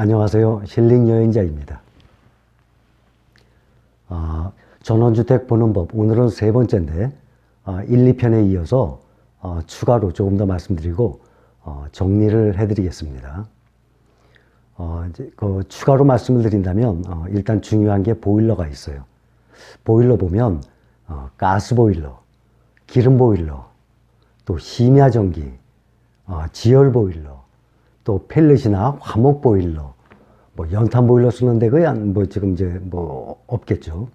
안녕하세요. 힐링여행자입니다. 전원주택 보는 법, 오늘은 세 번째인데 1, 2편에 이어서 추가로 조금 더 말씀드리고 정리를 해드리겠습니다. 이제 추가로 말씀을 드린다면 일단 중요한 게 보일러가 있어요. 보일러 보면 가스 보일러, 기름 보일러, 또 심야전기, 지열 보일러, 또 펠렛이나 화목 보일러, 연탄 보일러 쓰는데 거의 지금 이제 없겠죠.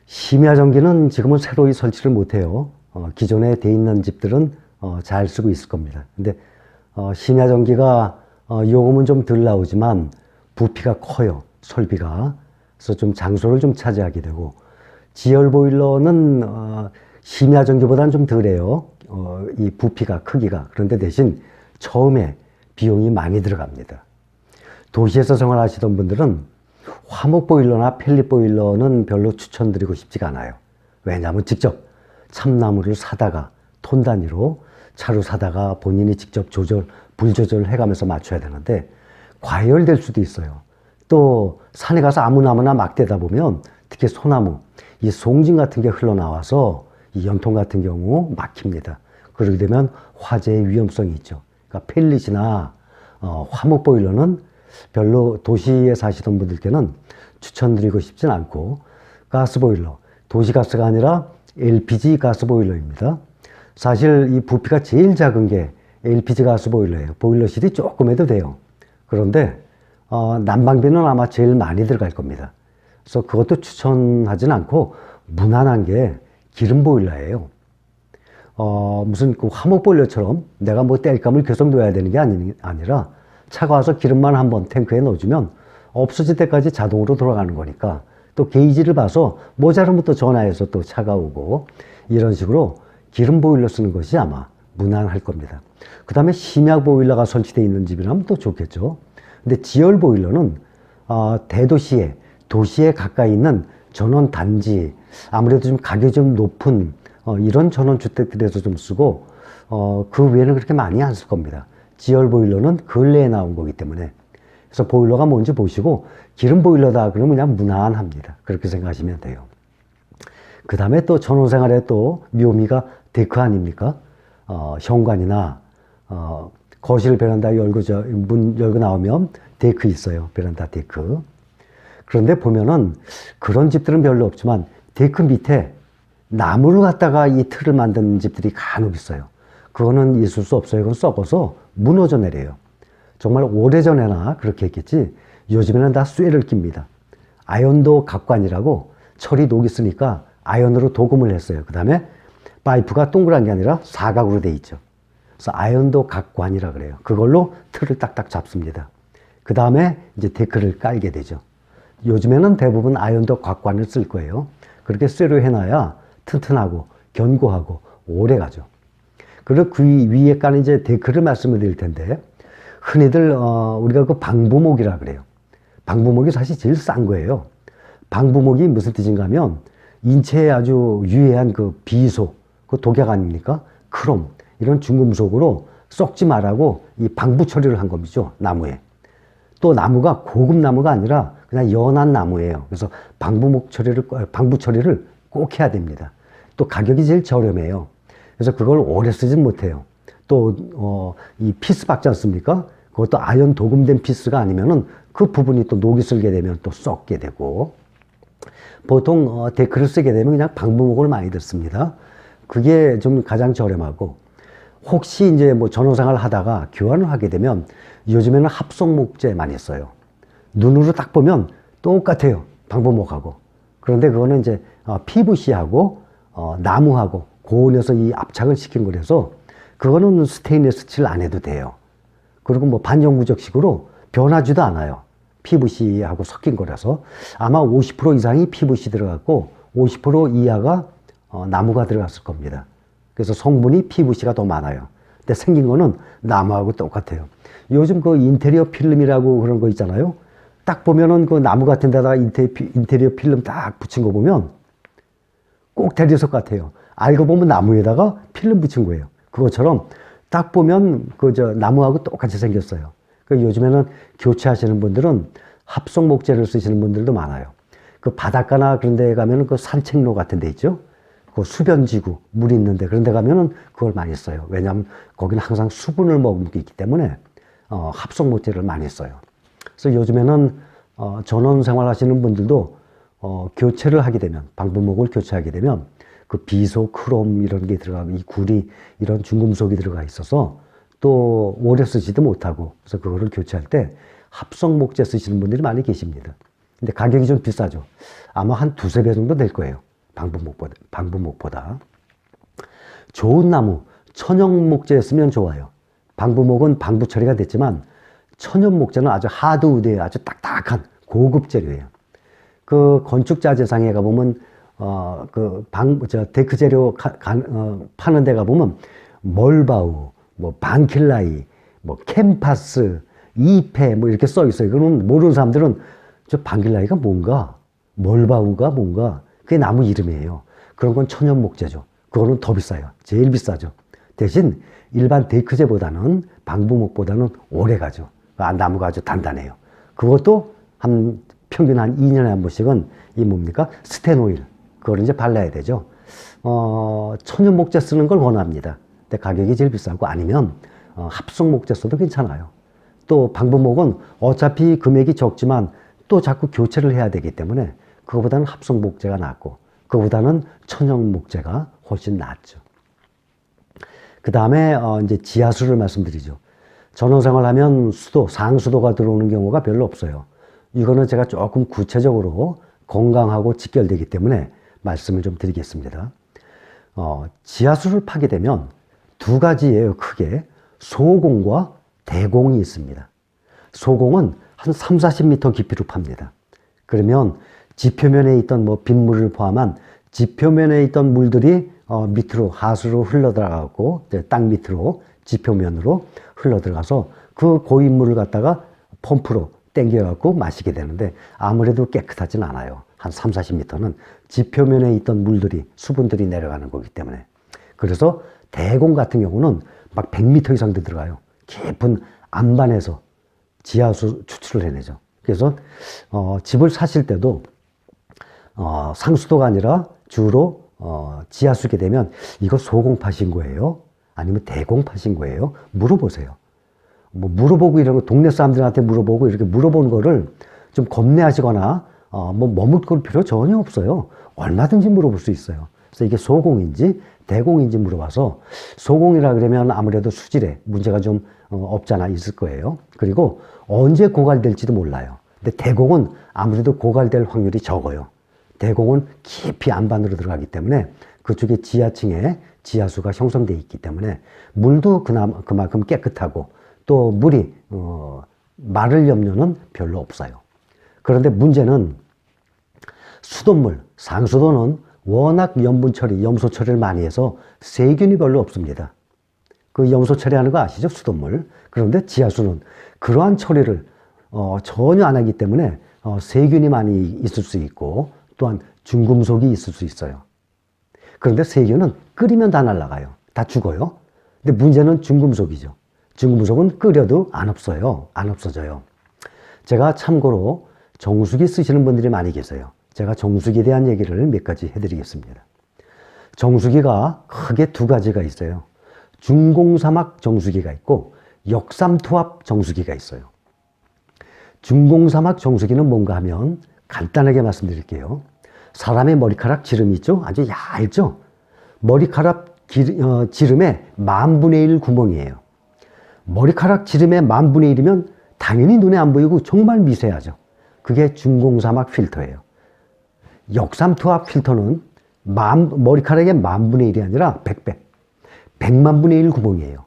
심야전기는 지금은 새로이 설치를 못해요. 기존에 돼 있는 집들은 잘 쓰고 있을 겁니다. 근데 심야전기가 요금은 좀 덜 나오지만 부피가 커요. 설비가. 그래서 좀 장소를 좀 차지하게 되고, 지열 보일러는 심야전기보다는 좀 덜해요. 이 부피가, 크기가. 그런데 대신 처음에 비용이 많이 들어갑니다. 도시에서 생활하시던 분들은 화목 보일러나 펠릿 보일러는 별로 추천드리고 싶지가 않아요. 왜냐하면 직접 참나무를 사다가 톤 단위로 차로 사다가 본인이 직접 불 조절을 해가면서 맞춰야 되는데 과열될 수도 있어요. 또 산에 가서 아무나무나 막 대다 보면 특히 소나무, 이 송진 같은 게 흘러나와서 이 연통 같은 경우 막힙니다. 그러게 되면 화재의 위험성이 있죠. 그러니까 펠릿이나 화목 보일러는 별로 도시에 사시던 분들께는 추천드리고 싶진 않고, 가스 보일러, 도시가스가 아니라 LPG 가스 보일러입니다. 사실 이 부피가 제일 작은 게 LPG 가스 보일러예요. 보일러실이 조금 해도 돼요. 그런데 난방비는 아마 제일 많이 들어갈 겁니다. 그래서 그것도 추천하진 않고, 무난한 게 기름 보일러예요. 무슨 그 화목 보일러처럼 내가 땔감을 계속 넣어야 되는 게 아니라 차가 와서 기름만 한번 탱크에 넣어주면 없어질 때까지 자동으로 돌아가는 거니까, 또 게이지를 봐서 모자르면 또 전화해서 또 차가 오고, 이런 식으로 기름 보일러 쓰는 것이 아마 무난할 겁니다. 그 다음에 심야 보일러가 설치되어 있는 집이라면 또 좋겠죠. 근데 지열 보일러는 대도시에, 도시에 가까이 있는 전원 단지, 아무래도 좀 가격이 좀 높은 이런 전원주택들에서 좀 쓰고, 그 외에는 그렇게 많이 안 쓸 겁니다. 지열 보일러는 근래에 나온 거기 때문에. 그래서 보일러가 뭔지 보시고, 기름 보일러다 그러면 그냥 무난합니다. 그렇게 생각하시면 돼요. 그 다음에 또 전원생활에 또 묘미가 데크 아닙니까? 현관이나 거실 베란다 문 열고 나오면 데크 있어요. 베란다 데크. 그런데 보면은 그런 집들은 별로 없지만 데크 밑에 나무를 갖다가 이 틀을 만든 집들이 간혹 있어요. 그거는 있을 수 없어요. 그건 썩어서 무너져 내려요. 정말 오래전에나 그렇게 했겠지, 요즘에는 다 쇠를 낍니다. 아연도 각관이라고, 철이 녹이 쓰니까 아연으로 도금을 했어요. 그 다음에 파이프가 동그란 게 아니라 사각으로 돼 있죠. 그래서 아연도 각관이라 그래요. 그걸로 틀을 딱딱 잡습니다. 그 다음에 이제 데크를 깔게 되죠. 요즘에는 대부분 아연도 각관을 쓸 거예요. 그렇게 쇠로 해놔야 튼튼하고 견고하고 오래 가죠. 그리고 그 위에 까는 이제 데크를 말씀을 드릴 텐데, 흔히들 우리가 그 방부목이라 그래요. 방부목이 사실 제일 싼 거예요. 방부목이 무슨 뜻인가 하면 인체에 아주 유해한 그 비소, 그 독약 아닙니까? 크롬, 이런 중금속으로 썩지 말라고 이 방부 처리를 한 겁니다. 나무에. 또 나무가 고급 나무가 아니라 그냥 연한 나무예요. 그래서 방부 처리를 꼭 해야 됩니다. 또 가격이 제일 저렴해요. 그래서 그걸 오래 쓰진 못해요. 또 이 피스 박지 않습니까? 그것도 아연 도금된 피스가 아니면은 그 부분이 또 녹이 슬게 되면 또 썩게 되고, 보통 데크를 쓰게 되면 그냥 방부목을 많이 듣습니다. 그게 좀 가장 저렴하고, 혹시 이제 전원생활 하다가 교환을 하게 되면 요즘에는 합성목재 많이 써요. 눈으로 딱 보면 똑같아요. 방부목하고. 그런데 그거는 이제 PVC하고 나무하고 고온에서 이 압착을 시킨 거라서 그거는 스테인리스 칠 안 해도 돼요. 그리고 반영구적식으로 변하지도 않아요. PVC하고 섞인 거라서 아마 50% 이상이 PVC 들어갔고 50% 이하가 나무가 들어갔을 겁니다. 그래서 성분이 PVC가 더 많아요. 근데 생긴 거는 나무하고 똑같아요. 요즘 그 인테리어 필름이라고 그런 거 있잖아요. 딱 보면은 그 나무 같은 데다가 인테리어 필름 딱 붙인 거 보면 꼭 대리석 같아요. 알고 보면 나무에다가 필름 붙인 거예요. 그것처럼 딱 보면 나무하고 똑같이 생겼어요. 요즘에는 교체하시는 분들은 합성 목재를 쓰시는 분들도 많아요. 바닷가나 그런 데 가면은 산책로 같은 데 있죠. 수변지구, 물 있는데 그런 데 가면은 그걸 많이 써요. 왜냐하면 거기는 항상 수분을 머금고 있기 때문에 합성 목재를 많이 써요. 그래서 요즘에는 전원 생활 하시는 분들도 교체를 하게 되면, 방부목을 교체하게 되면 비소, 크롬 이런 게 들어가고 이 구리 이런 중금속이 들어가 있어서 또 오래 쓰지도 못하고, 그래서 그거를 교체할 때 합성 목재 쓰시는 분들이 많이 계십니다. 근데 가격이 좀 비싸죠. 아마 한 두세 배 정도 될 거예요. 방부목보다. 좋은 나무, 천연 목재였으면 좋아요. 방부목은 방부 처리가 됐지만 천연 목재는 아주 하드우드예요. 아주 딱딱한 고급 재료예요. 건축 자재상에 가보면 데크 재료 파는 데 가보면 멀바우, 반킬라이, 캠파스, 이페 이렇게 써 있어요. 그러면 모르는 사람들은 저 반킬라이가 뭔가, 멀바우가 뭔가, 그게 나무 이름이에요. 그런 건 천연 목재죠. 그거는 더 비싸요. 제일 비싸죠. 대신 일반 데크재보다는 방부목보다는 오래 가죠. 나무가 아주 단단해요. 그것도 평균 한 2년에 한 번씩은 스테노일, 그걸 이제 발라야 되죠. 천연 목재 쓰는 걸 권합니다. 근데 가격이 제일 비싸고, 아니면 합성 목재 써도 괜찮아요. 또 방부목은 어차피 금액이 적지만 또 자꾸 교체를 해야 되기 때문에 그거보다는 합성 목재가 낫고, 그거보다는 천연 목재가 훨씬 낫죠. 그 다음에 이제 지하수를 말씀드리죠. 전원생활하면 상수도가 들어오는 경우가 별로 없어요. 이거는 제가 조금 구체적으로 건강하고 직결되기 때문에 말씀을 좀 드리겠습니다. 지하수를 파게 되면 두 가지예요, 크게. 소공과 대공이 있습니다. 소공은 한 3, 40m 깊이로 팝니다. 그러면 지표면에 있던 빗물을 포함한 지표면에 있던 물들이 밑으로, 하수로 흘러들어가고, 땅 밑으로, 지표면으로 흘러들어가서 그 고인 물을 갖다가 펌프로 땡겨갖고 마시게 되는데, 아무래도 깨끗하진 않아요. 한 3, 40m는 지표면에 있던 물들이, 수분들이 내려가는 거기 때문에. 그래서 대공 같은 경우는 막 100m 이상도 들어가요. 깊은 안반에서 지하수 추출을 해내죠. 그래서 집을 사실 때도 상수도가 아니라 주로 지하수게 되면 이거 소공 파신 거예요? 아니면 대공 파신 거예요? 물어보세요. 물어보고 이런 거, 동네 사람들한테 물어보고 이렇게 물어보는 거를 좀 겁내하시거나 머뭇거릴 필요 전혀 없어요. 얼마든지 물어볼 수 있어요. 그래서 이게 소공인지 대공인지 물어봐서, 소공이라 그러면 아무래도 수질에 문제가 좀 없잖아 있을 거예요. 그리고 언제 고갈될지도 몰라요. 근데 대공은 아무래도 고갈될 확률이 적어요. 대공은 깊이 안반으로 들어가기 때문에 그쪽에 지하층에 지하수가 형성되어 있기 때문에 물도 그만큼 깨끗하고, 또 물이 마를 염려는 별로 없어요. 그런데 문제는 수돗물, 상수도는 워낙 염분 처리, 염소 처리를 많이 해서 세균이 별로 없습니다. 염소 처리하는 거 아시죠? 수돗물. 그런데 지하수는 그러한 처리를 전혀 안 하기 때문에 세균이 많이 있을 수 있고, 또한 중금속이 있을 수 있어요. 그런데 세균은 끓이면 다 날아가요. 다 죽어요. 근데 문제는 중금속이죠. 중금속은 끓여도 안 없어요. 안 없어져요. 제가 참고로 정수기 쓰시는 분들이 많이 계세요. 제가 정수기에 대한 얘기를 몇 가지 해드리겠습니다. 정수기가 크게 두 가지가 있어요. 중공사막 정수기가 있고 역삼투압 정수기가 있어요. 중공사막 정수기는 뭔가 하면 간단하게 말씀드릴게요. 사람의 머리카락 지름이 있죠? 아주 얇죠? 머리카락 지름의 10,000분의 1 구멍이에요. 머리카락 지름의 10,000분의 1이면 당연히 눈에 안 보이고 정말 미세하죠. 그게 중공사막 필터예요. 역삼투압 필터는 머리카락의 10,000분의 1이 아니라 100배, 100만분의 1 구멍이에요.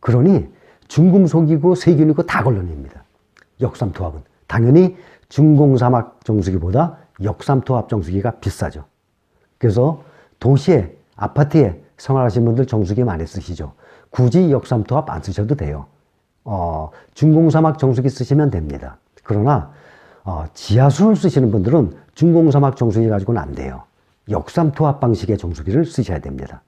그러니 중금속이고 세균이고 다 걸러냅니다. 역삼투압은. 당연히 중공사막 정수기보다 역삼투압 정수기가 비싸죠. 그래서 도시에, 아파트에 생활하시는 분들 정수기 많이 쓰시죠. 굳이 역삼투압 안 쓰셔도 돼요. 중공사막 정수기 쓰시면 됩니다. 그러나 지하수를 쓰시는 분들은 중공사막 정수기 가지고는 안 돼요. 역삼투압 방식의 정수기를 쓰셔야 됩니다.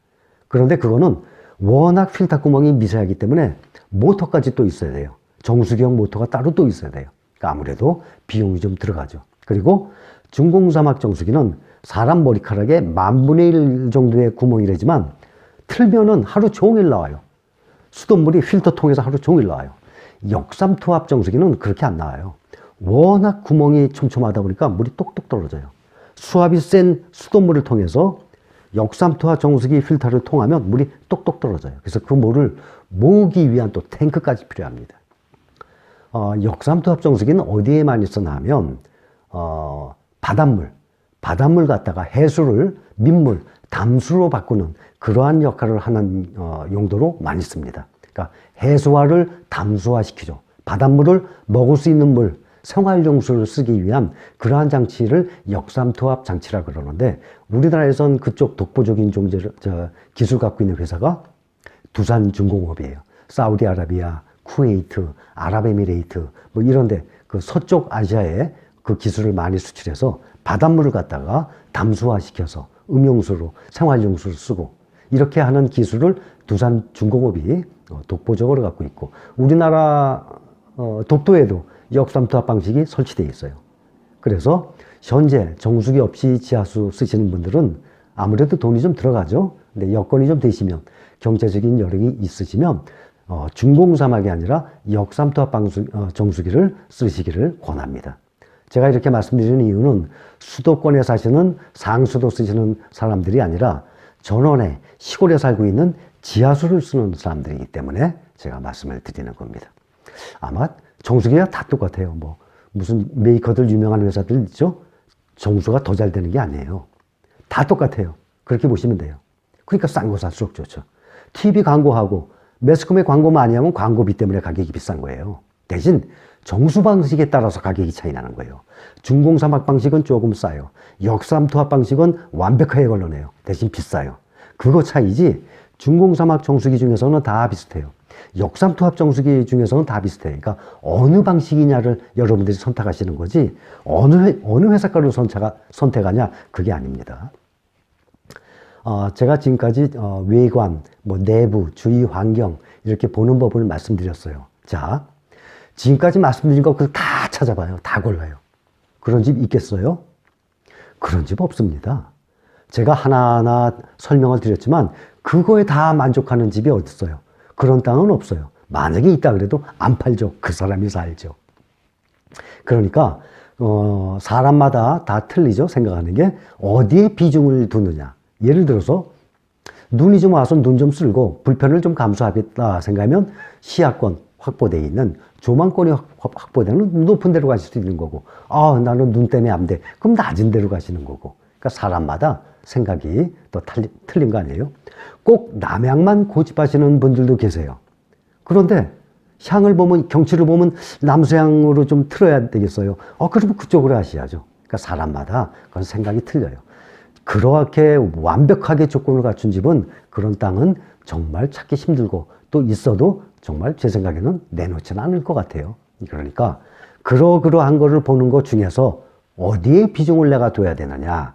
그런데 그거는 워낙 필터 구멍이 미세하기 때문에 모터까지 또 있어야 돼요. 정수기형 모터가 따로 또 있어야 돼요. 그러니까 아무래도 비용이 좀 들어가죠. 그리고 중공사막 정수기는 사람 머리카락의 10,000분의 1 정도의 구멍이라지만 틀면은 하루 종일 나와요. 수돗물이 필터 통해서 하루 종일 나와요. 역삼투압 정수기는 그렇게 안 나와요. 워낙 구멍이 촘촘하다 보니까 물이 똑똑 떨어져요. 수압이 센 수돗물을 통해서 역삼투압 정수기 필터를 통하면 물이 똑똑 떨어져요. 그래서 그 물을 모으기 위한 또 탱크까지 필요합니다. 역삼투압 정수기는 어디에 많이 쓰나 하면 바닷물 갖다가 해수를 민물, 담수로 바꾸는 그러한 역할을 하는 용도로 많이 씁니다. 그러니까 해수화를 담수화시키죠. 바닷물을 먹을 수 있는 물, 생활용수를 쓰기 위한 그러한 장치를 역삼투압 장치라 그러는데 우리나라에선 그쪽 독보적인 기술 갖고 있는 회사가 두산중공업이에요. 사우디아라비아, 쿠웨이트, 아랍에미레이트 뭐 이런데 그 서쪽 아시아에 그 기술을 많이 수출해서 바닷물을 갖다가 담수화시켜서 음용수로 생활용수를 쓰고 이렇게 하는 기술을 두산중공업이 독보적으로 갖고 있고 우리나라 독도에도 역삼투압 방식이 설치되어 있어요. 그래서 현재 정수기 없이 지하수 쓰시는 분들은 아무래도 돈이 좀 들어가죠. 근데 여건이 좀 되시면 경제적인 여력이 있으시면 중공사막이 아니라 역삼투압 정수기를 쓰시기를 권합니다. 제가 이렇게 말씀드리는 이유는 수도권에 사시는 상수도 쓰시는 사람들이 아니라 전원에 시골에 살고 있는 지하수를 쓰는 사람들이기 때문에 제가 말씀을 드리는 겁니다. 아마 정수기가 다 똑같아요. 뭐 무슨 메이커들 유명한 회사들 있죠? 정수가 더 잘 되는 게 아니에요. 다 똑같아요. 그렇게 보시면 돼요. 그러니까 싼 거 살수록 좋죠. TV 광고하고 매스컴에 광고 많이 하면 광고비 때문에 가격이 비싼 거예요. 대신 정수 방식에 따라서 가격이 차이 나는 거예요. 중공사막 방식은 조금 싸요. 역삼투압 방식은 완벽하게 걸러내요. 대신 비싸요. 그거 차이지 중공사막 정수기 중에서는 다 비슷해요. 역삼투압 정수기 중에서는 다 비슷해요. 그러니까 어느 방식이냐를 여러분들이 선택하시는 거지 어느 회사 거를 선택하냐 그게 아닙니다. 제가 지금까지 외관, 뭐 내부, 주위 환경 이렇게 보는 법을 말씀드렸어요. 자, 지금까지 말씀드린 거 다 찾아봐요. 다 골라요. 그런 집 있겠어요? 그런 집 없습니다. 제가 하나하나 설명을 드렸지만 그거에 다 만족하는 집이 어디 있어요? 그런 땅은 없어요. 만약에 있다 그래도 안 팔죠. 그 사람이 살죠. 그러니까 사람마다 다 틀리죠. 생각하는 게 어디에 비중을 두느냐. 예를 들어서 눈이 좀 와서 눈 좀 쓸고 불편을 좀 감수하겠다 생각하면 시야권 확보되어 있는 조망권이 확보되는 높은 데로 가실 수도 있는 거고 나는 눈 때문에 안 돼. 그럼 낮은 데로 가시는 거고. 그러니까 사람마다 생각이 또 틀린 거 아니에요? 꼭 남향만 고집하시는 분들도 계세요. 그런데 향을 보면 경치를 보면 남서향으로 좀 틀어야 되겠어요. 그러면 그쪽으로 하셔야죠. 그러니까 사람마다 그건 생각이 틀려요. 그렇게 완벽하게 조건을 갖춘 집은 그런 땅은 정말 찾기 힘들고 또 있어도 정말 제 생각에는 내놓지는 않을 것 같아요. 그러니까 그러한 거를 보는 것 중에서 어디에 비중을 내가 둬야 되느냐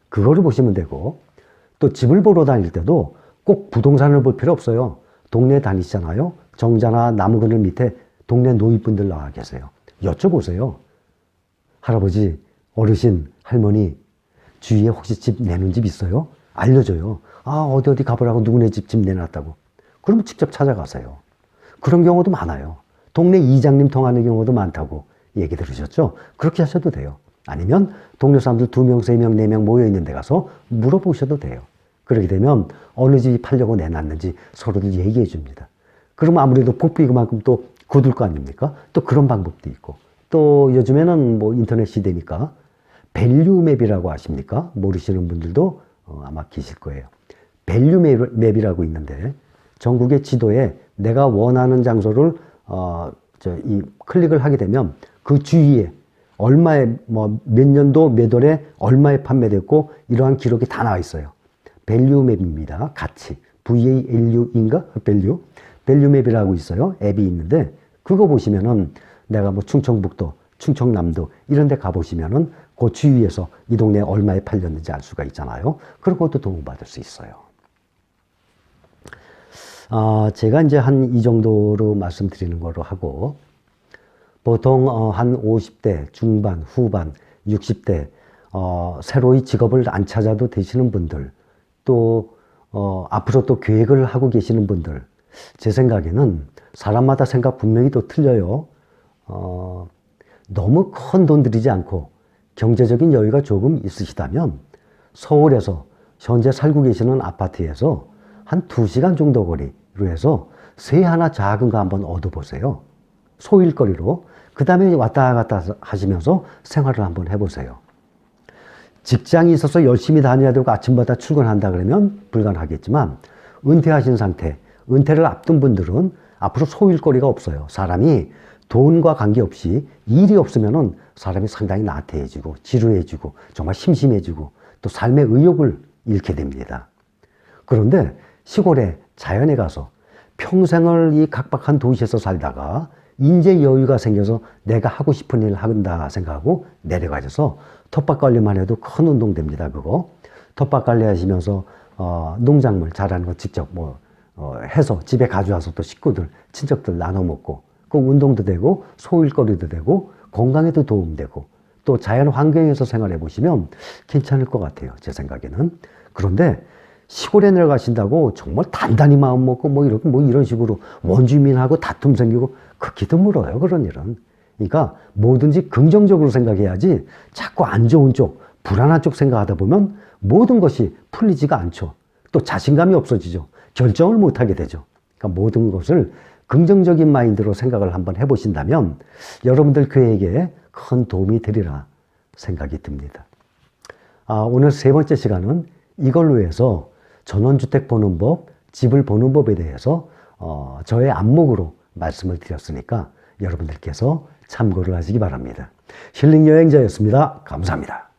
그거를 보시면 되고 또 집을 보러 다닐 때도 꼭 부동산을 볼 필요 없어요. 동네 다니시잖아요. 정자나 나무 그늘 밑에 동네 노인분들 나와 계세요. 여쭤보세요. 할아버지, 어르신, 할머니 주위에 혹시 집 내놓은 집 있어요? 알려줘요. 어디 가보라고 누구네 집 내놨다고. 그러면 직접 찾아가세요. 그런 경우도 많아요. 동네 이장님 통하는 경우도 많다고 얘기 들으셨죠? 그렇게 하셔도 돼요. 아니면 동네 사람들 2명, 3명, 4명 모여있는 데 가서 물어보셔도 돼요. 그렇게 되면 어느 집이 팔려고 내놨는지 서로들 얘기해 줍니다. 그러면 아무래도 복비 그만큼 또 굳을 거 아닙니까? 또 그런 방법도 있고. 또 요즘에는 뭐 인터넷 시대니까 밸류맵이라고 아십니까? 모르시는 분들도 아마 계실 거예요. 밸류맵이라고 있는데 전국의 지도에 내가 원하는 장소를 클릭을 하게 되면 그 주위에 얼마에 몇 년도 몇 월에 얼마에 판매됐고 이러한 기록이 다 나와 있어요. 밸류맵입니다. 가치. VALU인가? 밸류맵이라고 있어요. 앱이 있는데 그거 보시면은 내가 뭐 충청북도, 충청남도 이런 데 가보시면은 그 주위에서 이 동네에 얼마에 팔렸는지 알 수가 있잖아요. 그런 것도 도움받을 수 있어요. 제가 이제 한 이 정도로 말씀드리는 거로 하고, 보통 한 50대 중반, 후반, 60대 새로이 직업을 안 찾아도 되시는 분들, 또 앞으로 또 계획을 하고 계시는 분들, 제 생각에는 사람마다 생각 분명히 또 틀려요. 너무 큰 돈 들이지 않고 경제적인 여유가 조금 있으시다면 서울에서 현재 살고 계시는 아파트에서 한 2시간 정도 거리로 해서 새 하나 작은 거 한번 얻어보세요. 소일거리로. 그 다음에 왔다 갔다 하시면서 생활을 한번 해보세요. 직장이 있어서 열심히 다녀야 되고 아침마다 출근한다 그러면 불가능하겠지만, 은퇴하신 상태, 은퇴를 앞둔 분들은 앞으로 소일거리가 없어요. 사람이 돈과 관계없이 일이 없으면은 사람이 상당히 나태해지고 지루해지고 정말 심심해지고 또 삶의 의욕을 잃게 됩니다. 그런데 시골에 자연에 가서 평생을 이 각박한 도시에서 살다가 인재 여유가 생겨서 내가 하고 싶은 일을 한다 생각하고 내려가셔서 텃밭 관리만 해도 큰 운동 됩니다. 그거 텃밭 관리하시면서 농작물 자라는 거 직접 해서 집에 가져와서 또 식구들 친척들 나눠 먹고, 그 운동도 되고 소일거리도 되고 건강에도 도움되고 또 자연 환경에서 생활해 보시면 괜찮을 것 같아요, 제 생각에는. 그런데 시골에 내려가신다고 정말 단단히 마음 먹고 이런 식으로 원주민하고 다툼 생기고 극히 드물어요, 그런 일은. 그러니까 뭐든지 긍정적으로 생각해야지 자꾸 안 좋은 쪽, 불안한 쪽 생각하다 보면 모든 것이 풀리지가 않죠. 또 자신감이 없어지죠. 결정을 못하게 되죠. 그러니까 모든 것을 긍정적인 마인드로 생각을 한번 해보신다면 여러분들 계획에 큰 도움이 되리라 생각이 듭니다. 오늘 3번째 시간은 이걸로 해서 전원주택 보는 법, 집을 보는 법에 대해서 저의 안목으로 말씀을 드렸으니까 여러분들께서 참고를 하시기 바랍니다. 힐링여행자였습니다. 감사합니다.